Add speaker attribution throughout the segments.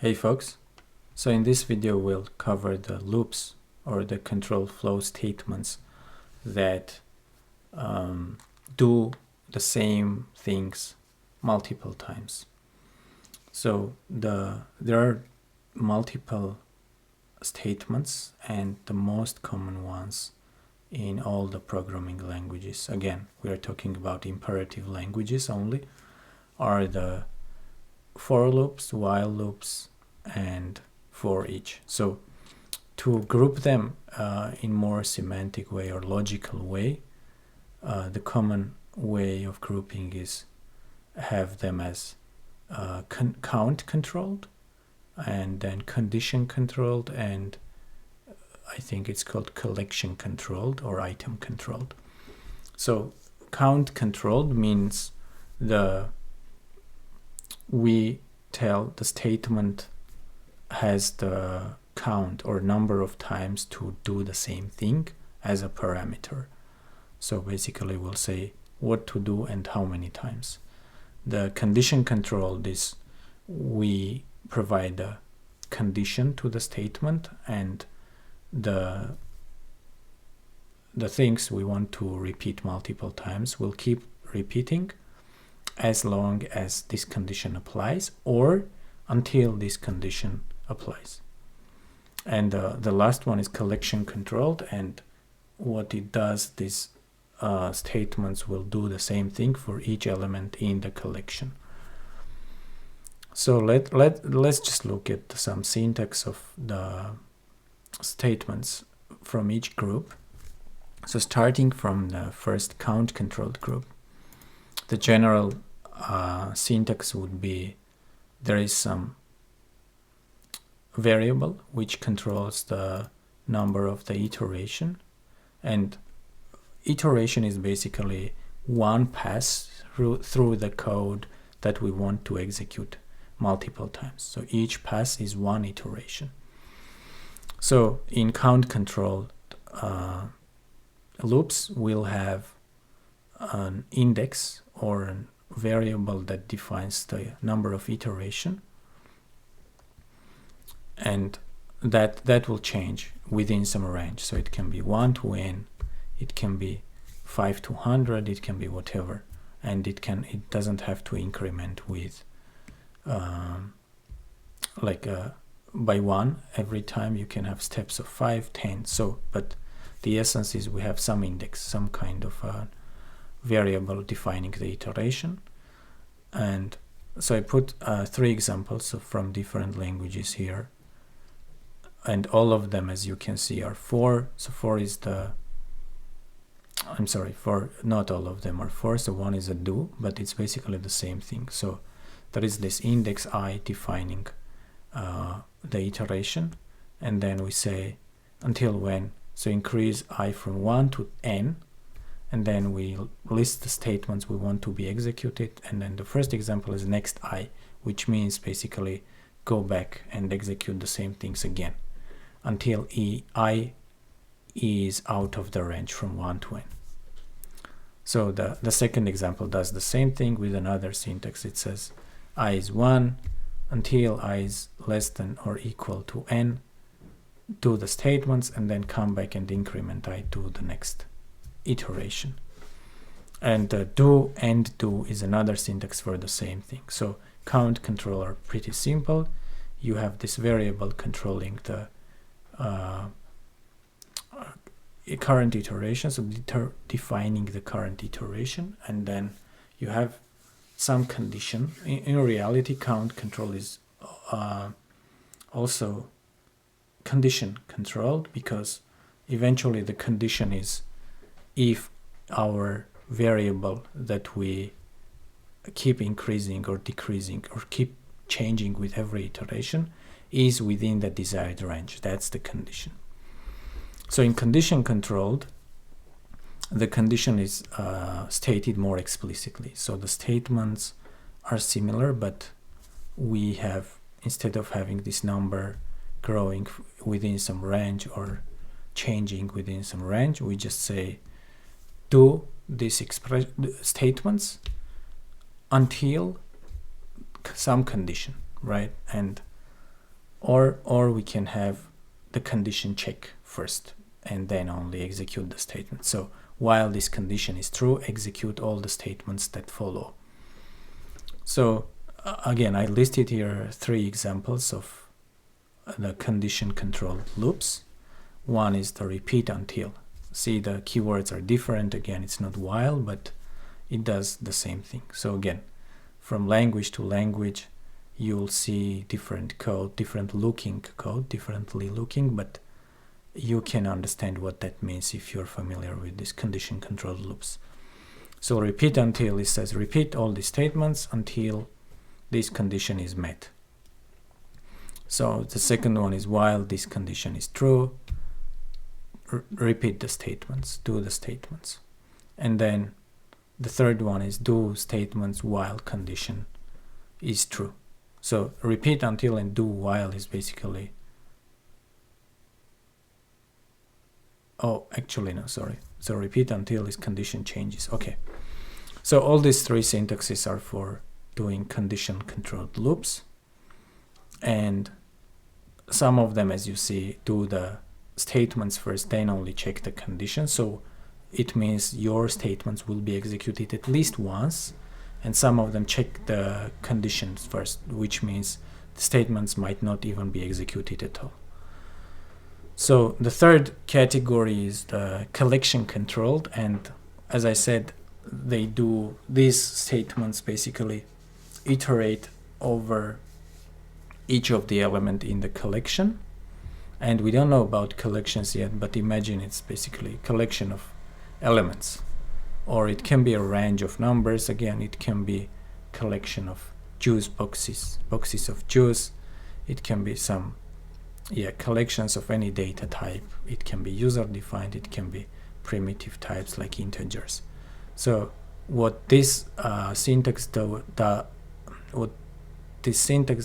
Speaker 1: Hey folks, so in this video we'll cover the loops or the control flow statements that do the same things multiple times. So there are multiple statements, and the most common ones in all the programming languages, again we are talking about imperative languages only, are the for loops, while loops, and for each. So to group them in more semantic way or logical way, the common way of grouping is have them as count controlled, and then condition controlled, and I think it's called collection controlled or item controlled. So count controlled means we tell the statement has the count or number of times to do the same thing as a parameter. So basically we'll say what to do and how many times. The condition controlled is we provide a condition to the statement, and the things we want to repeat multiple times will keep repeating as long as this condition applies or until this condition applies. And the last one is collection controlled, and what it does, these statements will do the same thing for each element in the collection. So let's just look at some syntax of the statements from each group. So starting from the first count controlled group, the general syntax would be there is some variable which controls the number of the iteration, and iteration is basically one pass through the code that we want to execute multiple times. So each pass is one iteration. So in count controlled loops, we'll have an index or a variable that defines the number of iteration, and that will change within some range. So it can be 1 to n, it can be 5 to 100, it can be whatever, and it doesn't have to increment with by 1 every time. You can have steps of 5, 10. So but the essence is we have some index, some kind of a variable defining the iteration. And so I put 3 examples from different languages here, and all of them, as you can see, are for. So for is for not all of them are for. So one is a do, but it's basically the same thing. So there is this index I defining the iteration, and then we say until when. So increase I from 1 to n, and then we list the statements we want to be executed. And then the first example is next I, which means basically go back and execute the same things again until I is out of the range from 1 to n. So the second example does the same thing with another syntax. It says I is 1 until I is less than or equal to n, do the statements, and then come back and increment I to the next iteration. And do and do is another syntax for the same thing. So count control are pretty simple. You have this variable controlling the current iteration, so defining the current iteration, and then you have some condition. In reality, count control is also condition controlled, because eventually the condition is if our variable that we keep increasing or decreasing or keep changing with every iteration is within the desired range. That's the condition. So in condition controlled, the condition is stated more explicitly. So the statements are similar, but we have, instead of having this number growing within some range or changing within some range, we just say do these statements until some condition, right? And or we can have the condition check first and then only execute the statement. So while this condition is true, execute all the statements that follow. So again, I listed here 3 examples of the condition controlled loops. One is the repeat until. See, the keywords are different. Again, it's not while, but it does the same thing. So again, from language to language, you'll see different code, differently looking, but you can understand what that means if you're familiar with these condition controlled loops. So repeat until, it says repeat all the statements until this condition is met. So the second one is while this condition is true, repeat the statements, do the statements. And then the third one is do statements while condition is true. So repeat until and do while is basically, so repeat until is condition changes. Okay, so all these 3 syntaxes are for doing condition controlled loops, and some of them, as you see, do the statements first, then only check the condition. So it means your statements will be executed at least once, and some of them check the conditions first, which means the statements might not even be executed at all. So the third category is the collection controlled, and as I said, they do these statements basically iterate over each of the element in the collection. And we don't know about collections yet, but imagine it's basically a collection of elements, or it can be a range of numbers. Again, it can be collection of juice boxes of juice. It can be some collections of any data type. It can be user defined, it can be primitive types like integers. So what this syntax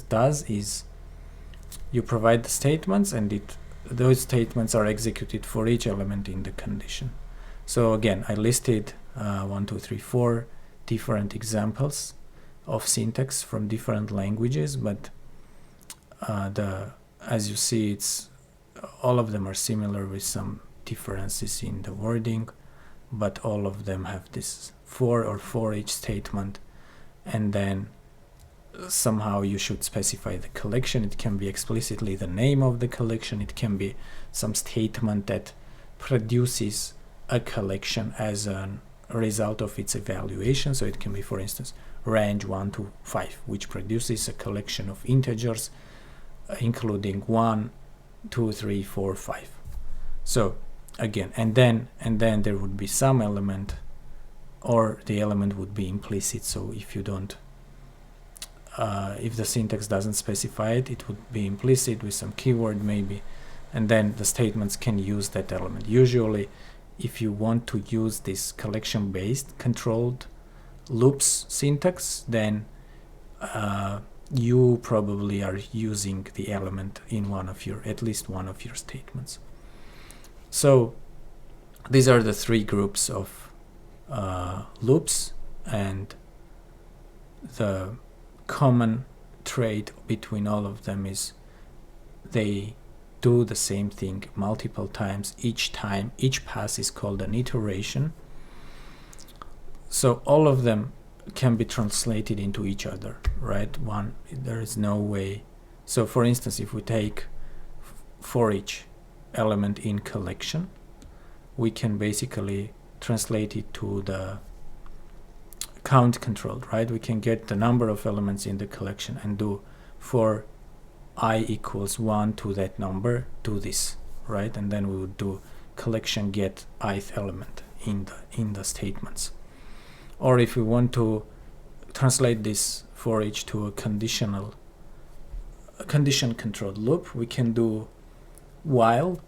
Speaker 1: does is you provide the statements, and those statements are executed for each element in the condition. So again, I listed 1, 2, 3, 4 different examples of syntax from different languages, but as you see, it's all of them are similar with some differences in the wording, but all of them have this for each statement, and then somehow you should specify the collection. It can be explicitly the name of the collection, it can be some statement that produces a collection as a result of its evaluation. So it can be, for instance, range 1 to 5, which produces a collection of integers including 1, 2, 3, 4, 5. So again, and then there would be some element, or the element would be implicit. So if you don't if the syntax doesn't specify it, it would be implicit with some keyword maybe, and then the statements can use that element. Usually, if you want to use this collection-based controlled loops syntax, then you probably are using the element in at least one of your statements. So these are the 3 groups of loops, and the common trait between all of them is they do the same thing multiple times. Each pass is called an iteration. So all of them can be translated into each other, right? There is no way. So for instance, if we take for each element in collection, we can basically translate it to the count controlled, right? We can get the number of elements in the collection and do for I equals 1 to that number, do this, right? And then we would do collection get ith element in the statements. Or if we want to translate this for each to a condition controlled loop, we can do while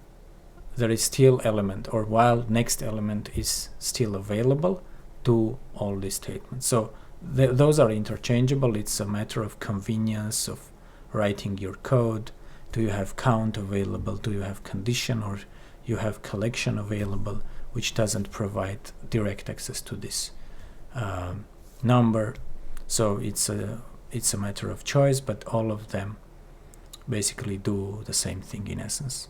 Speaker 1: there is still element, or while next element is still available, do all these statements. So those are interchangeable. It's a matter of convenience of writing your code. Do you have count available? Do you have condition, or you have collection available, which doesn't provide direct access to this number? So it's a matter of choice, but all of them basically do the same thing in essence.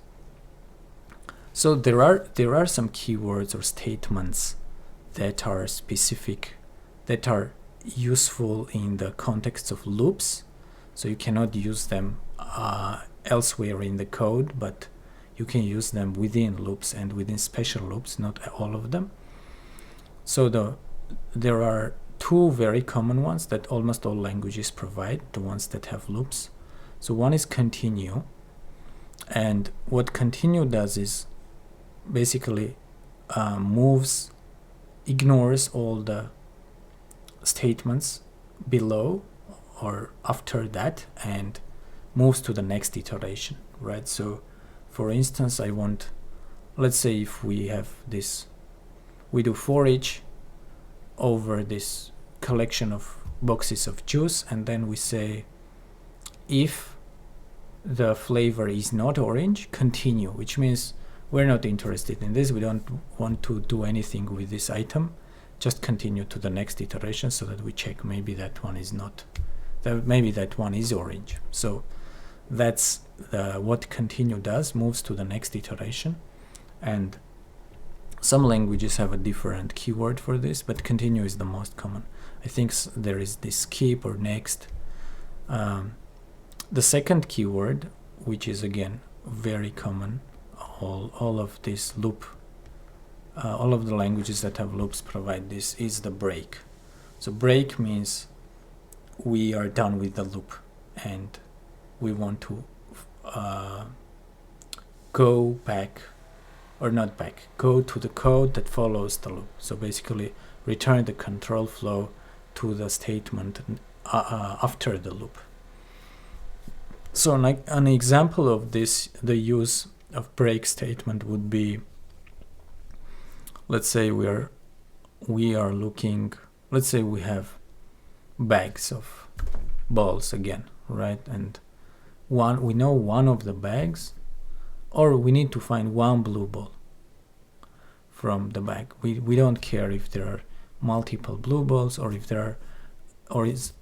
Speaker 1: So there are some keywords or statements that are specific, that are useful in the context of loops. So you cannot use them elsewhere in the code, but you can use them within loops and within special loops, not all of them. So there are two very common ones that almost all languages provide, the ones that have loops. So one is continue, and what continue does is basically ignores all the statements below or after that and moves to the next iteration, right? So for instance, let's say if we have this, we do for each over this collection of boxes of juice, and then we say if the flavor is not orange, continue, which means we're not interested in this, we don't want to do anything with this item, just continue to the next iteration so that we check maybe that one is not, maybe that one is orange. So that's what continue does, moves to the next iteration. And some languages have a different keyword for this, but continue is the most common. I think there is this skip or next. The second keyword, which is again very common, all of this loop, all of the languages that have loops provide this, is the break. So break means we are done with the loop and we want to go back, or not back, go to the code that follows the loop. So basically return the control flow to the statement after the loop. So an example of this, the use of break statement would be, let's say we are looking, let's say we have bags of balls again, right? And we know one of the bags, or we need to find one blue ball from the bag. We don't care if there are multiple blue balls, or if there is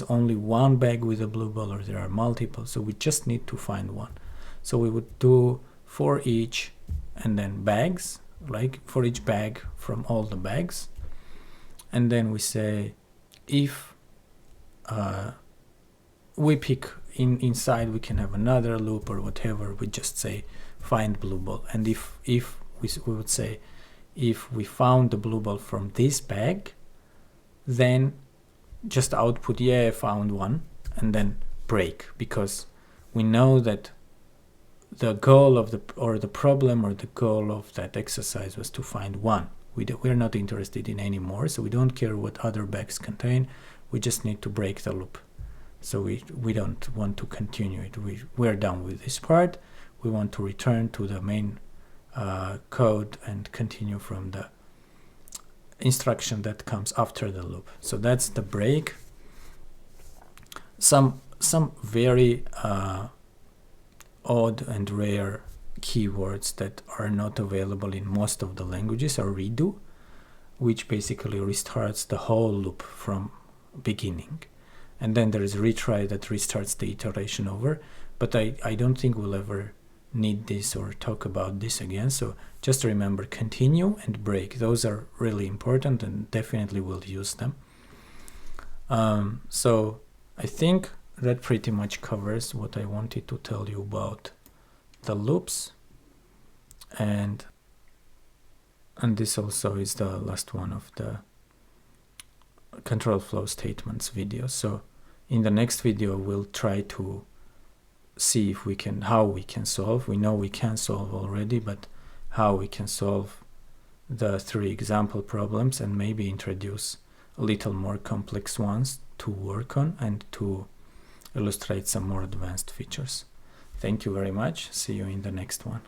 Speaker 1: only one bag with a blue ball, or there are multiple. So we just need to find one. So we would do for each and then bags, like for each bag from all the bags, and then we say if we pick inside, we can have another loop or whatever, we just say find blue ball. And if we would say if we found the blue ball from this bag, then just output yeah, found one, and then break, because we know that the goal of the problem or the goal of that exercise was to find one. We're not interested in any more, so we don't care what other bags contain, we just need to break the loop. So we don't want to continue it. We're done with this part. We want to return to the main code and continue from the instruction that comes after the loop. So that's the break. Some very odd and rare keywords that are not available in most of the languages are redo, which basically restarts the whole loop from beginning. And then there is retry that restarts the iteration over, but I don't think we'll ever need this or talk about this again. So just remember continue and break. Those are really important and definitely we'll use them. So I think that pretty much covers what I wanted to tell you about the loops. And this also is the last one of the control flow statements video. So in the next video, we'll try to see if how we can solve. We know we can solve already, but how we can solve the 3 example problems and maybe introduce a little more complex ones to work on and to illustrate some more advanced features. Thank you very much. See you in the next one.